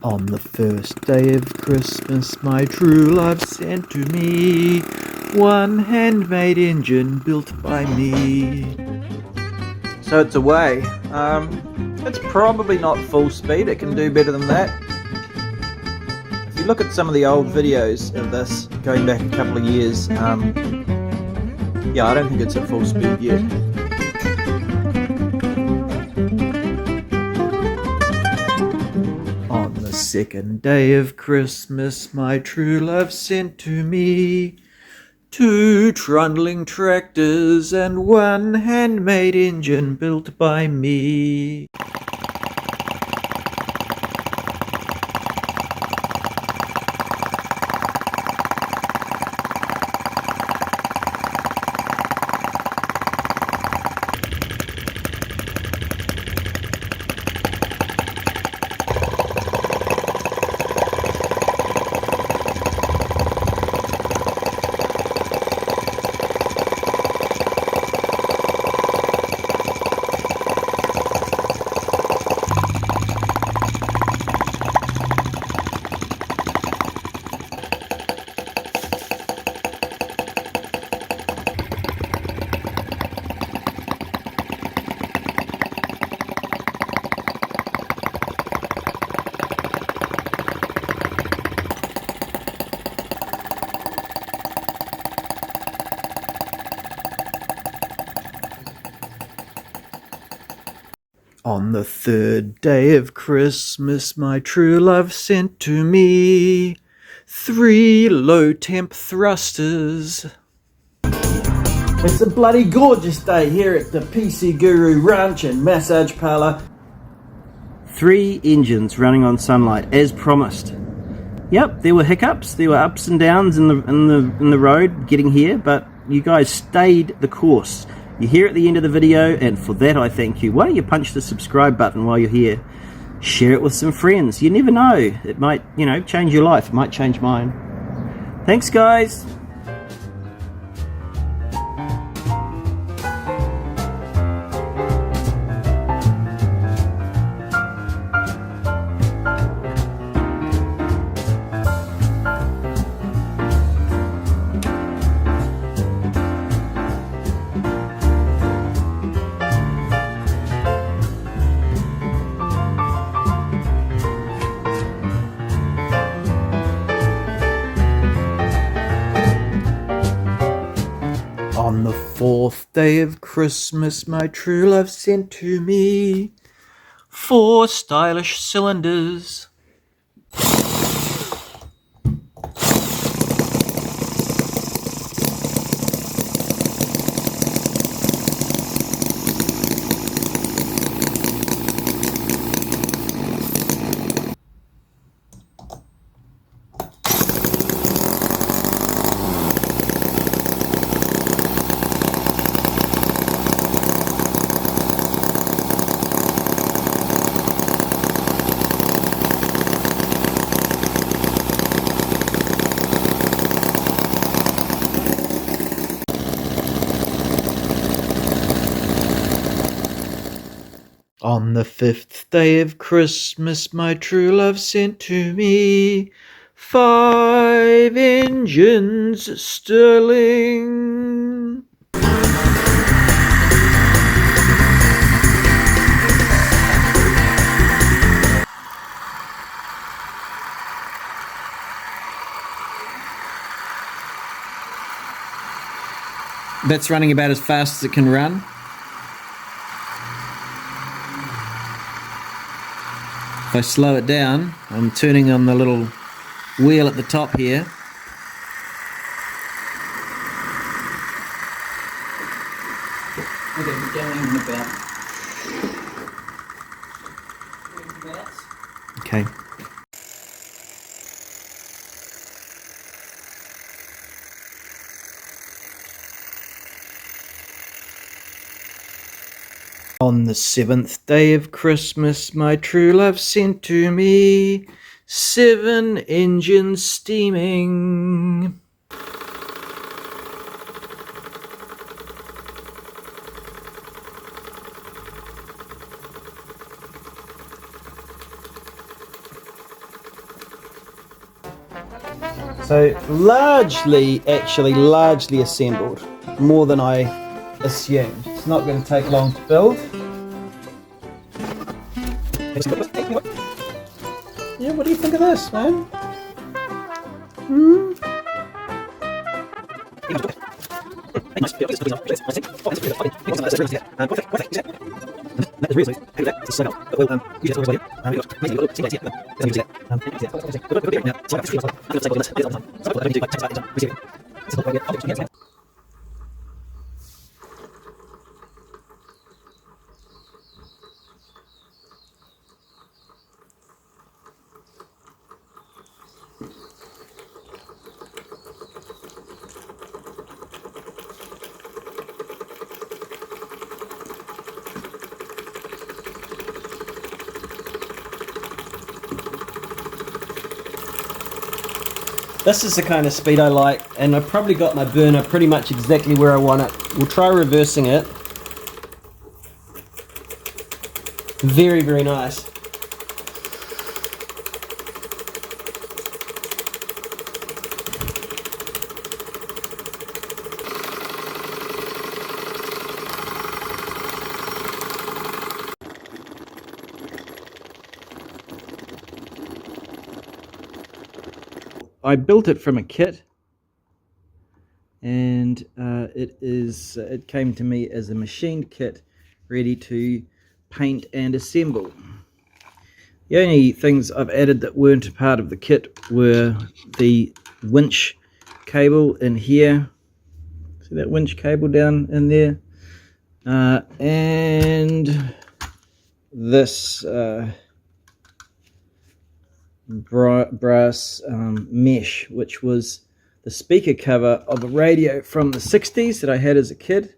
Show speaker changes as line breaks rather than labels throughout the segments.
On the first day of Christmas, my true love sent to me one handmade engine built by me. So it's away. It's probably not full speed, it can do better than that. If you look at some of the old videos of this, going back a couple of years, yeah, I don't think it's at full speed yet. On the second day of Christmas, my true love sent to me 2 trundling tractors and 1 handmade engine built by me. On the third day of Christmas, my true love sent to me 3 low-temp thrusters. It's a bloody gorgeous day here at the PC Guru Ranch and Massage Parlour.
3 engines running on sunlight, as promised. Yep, there were hiccups, there were ups and downs in the road getting here, but you guys stayed the course. You're here at the end of the video, and for that I thank you. Why don't you punch the subscribe button while you're here? Share it with some friends. You never know. It might, change your life. It might change mine. Thanks, guys.
On the 4th day of Christmas, my true love sent to me 4 stylish cylinders. On the 5th day of Christmas, my true love sent to me 5 engines, Stirling.
That's running about as fast as it can run. If I slow it down, I'm turning on the little wheel at the top here.
Okay, we're going in about.
Okay.
On the 7th day of Christmas, my true love sent to me 7 engines steaming.
So largely assembled, more than I assumed. It's not going to take long to build. Yeah, what do you think of this, man? This is the kind of speed I like, and I've probably got my burner pretty much exactly where I want it. We'll try reversing it. Very, very nice. I built it from a kit, and it came to me as a machined kit, ready to paint and assemble. The only things I've added that weren't a part of the kit were the winch cable in here. See that winch cable down in there? And this brass mesh, which was the speaker cover of a radio from the 60s that I had as a kid.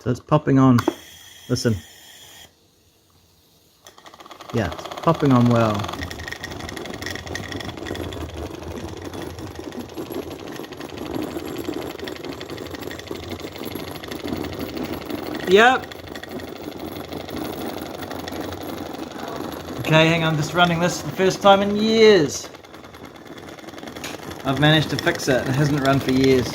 So it's popping on. Listen. Yeah, it's popping on well. Yep. Okay, hang on, just running this for the first time in years. I've managed to fix it. It hasn't run for years.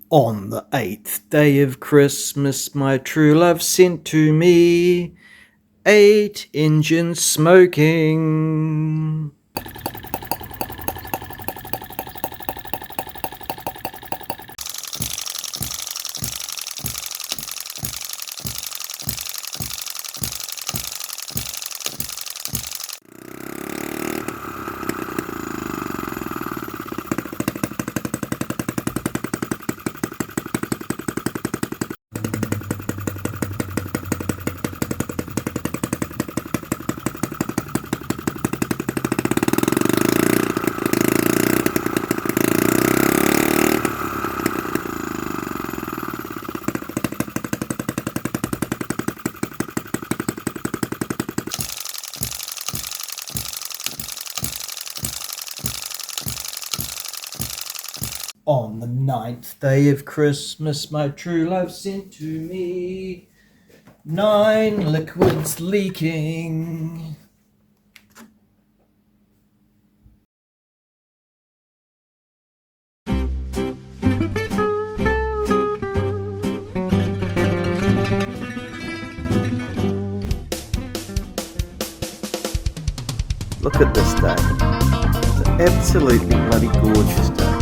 On the 8th day of Christmas, my true love sent to me 8 engines smoking. On the 9th day of Christmas, my true love sent to me 9 liquids leaking.
Look at this day. It's an absolutely bloody gorgeous day.